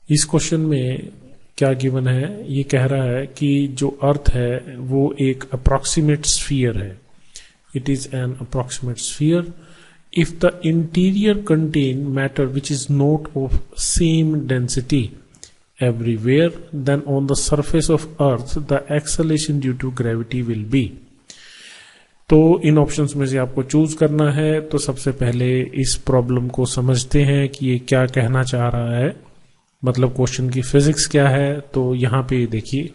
इस क्वेश्चन में क्या गिवन है, ये कह रहा है कि जो अर्थ है वो एक अप्रॉक्सीमेट स्फीयर है. It is an approximate sphere. If the interior contain matter which is not of same density everywhere, then on the surface of earth the acceleration due to gravity will be. तो इन options में से आपको choose करना है. तो सबसे पहले इस प्रॉब्लम को समझते हैं कि ये क्या कहना चाह रहा है, मतलब क्वेश्चन की फिजिक्स क्या है. तो यहाँ पे देखिए,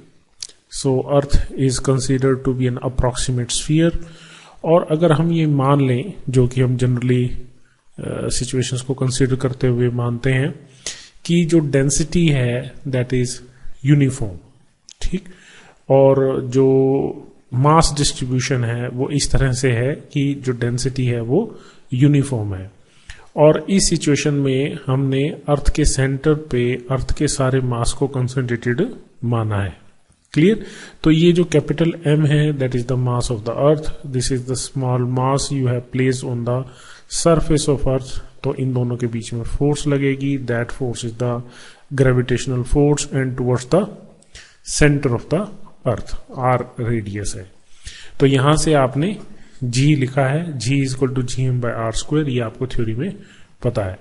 so earth is considered to be an approximate sphere. और अगर हम ये मान लें, जो कि हम जनरली सिचुएशंस को कंसीडर करते हुए मानते हैं, कि जो डेंसिटी है दैट इज यूनिफॉर्म, ठीक, और जो मास डिस्ट्रीब्यूशन है वो इस तरह से है कि जो डेंसिटी है वो यूनिफॉर्म है. और इस सिचुएशन में हमने अर्थ के सेंटर पे अर्थ के सारे मास को कंसंट्रेटेड माना है. क्लियर. तो ये जो कैपिटल M है that is the mass of the earth. This is the small mass you have placed on the surface of earth. तो इन दोनों के बीच में फोर्स लगेगी. That force is the gravitational force and towards the centre of the earth. R radius है. तो यहां से आपने G लिखा है. G is equal to GM/r². ये आपको थ्योरी में पता है.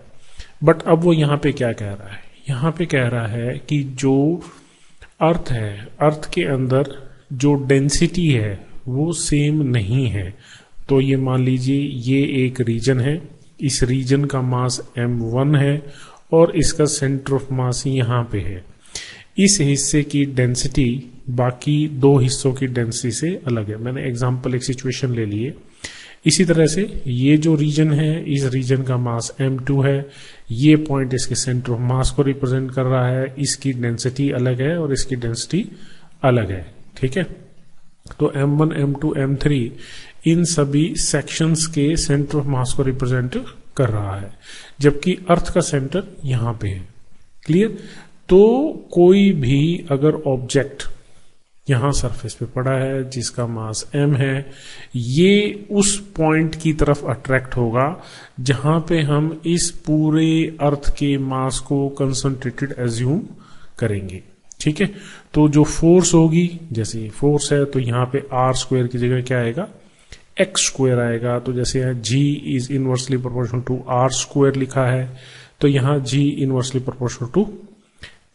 बट अब वो यहां पे क्या कह रहा है, यहां पे कह रहा है कि जो अर्थ है, अर्थ के अंदर जो डेंसिटी है वो सेम नहीं है. तो ये मान लीजिए ये एक रीजन है, इस रीजन का मास m1 है और इसका सेंटर ऑफ मास यहां पे है. इस हिस्से की डेंसिटी बाकी दो हिस्सों की डेंसिटी से अलग है. मैंने एग्जांपल एक सिचुएशन ले लिए. इसी तरह से ये जो रीजन है, इस रीजन का मास m2 है. ये पॉइंट इसके सेंटर ऑफ मास को रिप्रेजेंट कर रहा है. इसकी डेंसिटी अलग है और इसकी डेंसिटी अलग है. ठीक है. तो m1, m2, m3 इन सभी सेक्शंस के सेंटर ऑफ मास को रिप्रेजेंट कर रहा है, जबकि अर्थ का सेंटर यहां पे है. क्लियर. तो कोई भी अगर ऑब्जेक्ट यहां सरफेस पे पड़ा है जिसका मास m है, ये उस पॉइंट की तरफ अट्रैक्ट होगा जहां पे हम इस पूरे अर्थ के मास को कंसंट्रेटेड एज्यूम करेंगे. ठीक है. तो जो फोर्स होगी, जैसे फोर्स है तो यहां पे r² की जगह क्या आएगा, x² आएगा. तो जैसे G is inversely proportional to r² लिखा है, तो यहां G inversely proportional to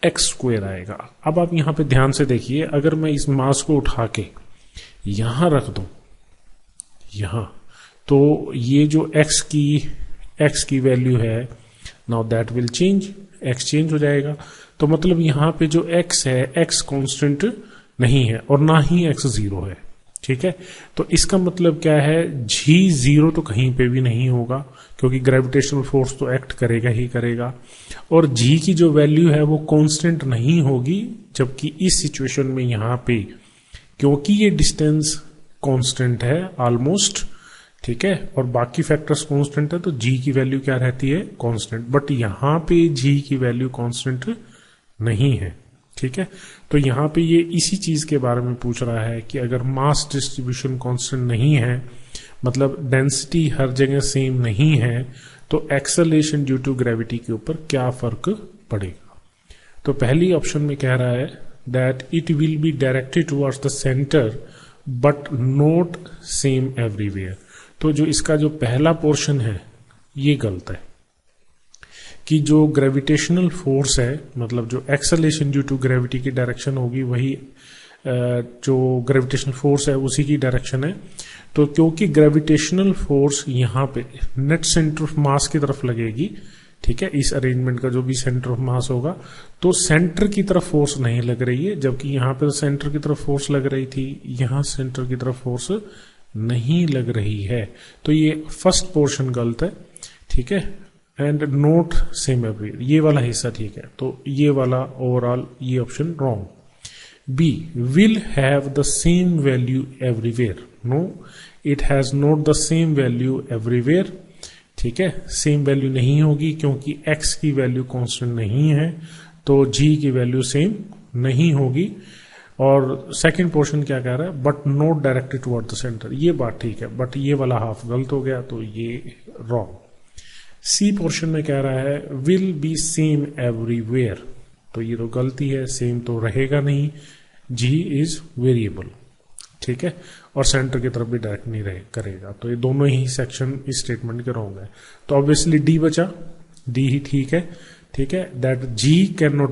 x² आएगा. अब आप यहां पे ध्यान से देखिए, अगर मैं इस मास को उठा के यहां रख दूं, यहां, तो ये जो x की वैल्यू है, now that will change, x change हो जाएगा. तो मतलब यहां पे जो x है, x कांस्टेंट नहीं है और ना ही x 0 है. ठीक है. तो इसका मतलब क्या है, G 0 तो कहीं पे भी नहीं होगा, क्योंकि ग्रेविटेशनल फोर्स तो एक्ट करेगा ही करेगा. और G की जो वैल्यू है वो कांस्टेंट नहीं होगी, जबकि इस सिचुएशन में यहां पे क्योंकि ये डिस्टेंस कांस्टेंट है ऑलमोस्ट, ठीक है, और बाकी फैक्टर्स कांस्टेंट है, तो G की वैल्यू क्या रहती है, कांस्टेंट. बट यहां पे G की वैल्यू कांस्टेंट नहीं है. ठीक है. तो यहां पे ये इसी चीज के बारे में पूछ रहा है कि अगर मास डिस्ट्रीब्यूशन कांस्टेंट नहीं है, मतलब डेंसिटी हर जगह सेम नहीं है, तो एक्सेलरेशन ड्यू टू ग्रेविटी के ऊपर क्या फर्क पड़ेगा. तो पहली ऑप्शन में कह रहा है that it will be directed towards the centre but not same everywhere. तो जो इसका जो पहला पोर्शन है ये गलत है, कि जो ग्रेविटेशनल फोर्स है, मतलब जो एक्सेलरेशन ड्यू टू ग्रेविटी की डायरेक्शन होगी, वही जो ग्रेविटेशनल फोर्स है उसी की डायरेक्शन है. तो क्योंकि ग्रेविटेशनल फोर्स यहां पे नेट सेंटर ऑफ मास की तरफ लगेगी, ठीक है, इस अरेंजमेंट का जो भी सेंटर ऑफ मास होगा, तो सेंटर की तरफ फोर्स नहीं लग रही है, जबकि यहां पे सेंटर की तरफ फोर्स लग रही थी, यहां सेंटर की तरफ फोर्स नहीं लग रही है. तो ये फर्स्ट पोर्शन गलत है. ठीक है. एंड नोट सेम एवरीवेयर, ये वाला हिस्सा ठीक है. तो ये वाला ओवरऑल ये option wrong. B, will have the same value everywhere. No, it has not the same value everywhere. ठीक है. सेम वैल्यू नहीं होगी क्योंकि x की वैल्यू कांस्टेंट नहीं है, तो G की वैल्यू सेम नहीं होगी. और सेकंड पोर्शन क्या कह रहा है, but not directed toward the centre. ये बात ठीक है, बट ये वाला हाफ गलत हो गया, तो ये रॉन्ग. सी पोर्शन में कह रहा है विल बी सेम एवरीवेयर. तो ये तो गलती है, सेम तो रहेगा नहीं, जी इज वेरिएबल, ठीक है, और सेंटर की तरफ भी डायरेक्ट नहीं करेगा, तो ये दोनों ही सेक्शन इस स्टेटमेंट के रॉन्ग है। तो ऑब्वियसली डी बचा, डी ही ठीक है, ठीक है, that G can not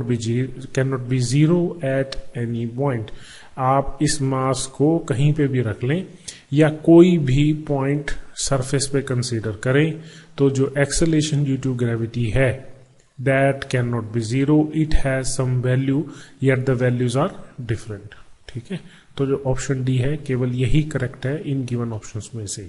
be zero at any point. आप इस मास को कहीं पे भी रख लें या कोई भी पॉइंट सरफेस पे कंसीडर करें, तो जो एक्सेलेरेशन ड्यू टू ग्रेविटी है that can not be zero, it has some value yet the values are different, ठीक है। तो जो ऑप्शन डी है केवल यही करेक्ट है इन गिवन ऑप्शंस में से।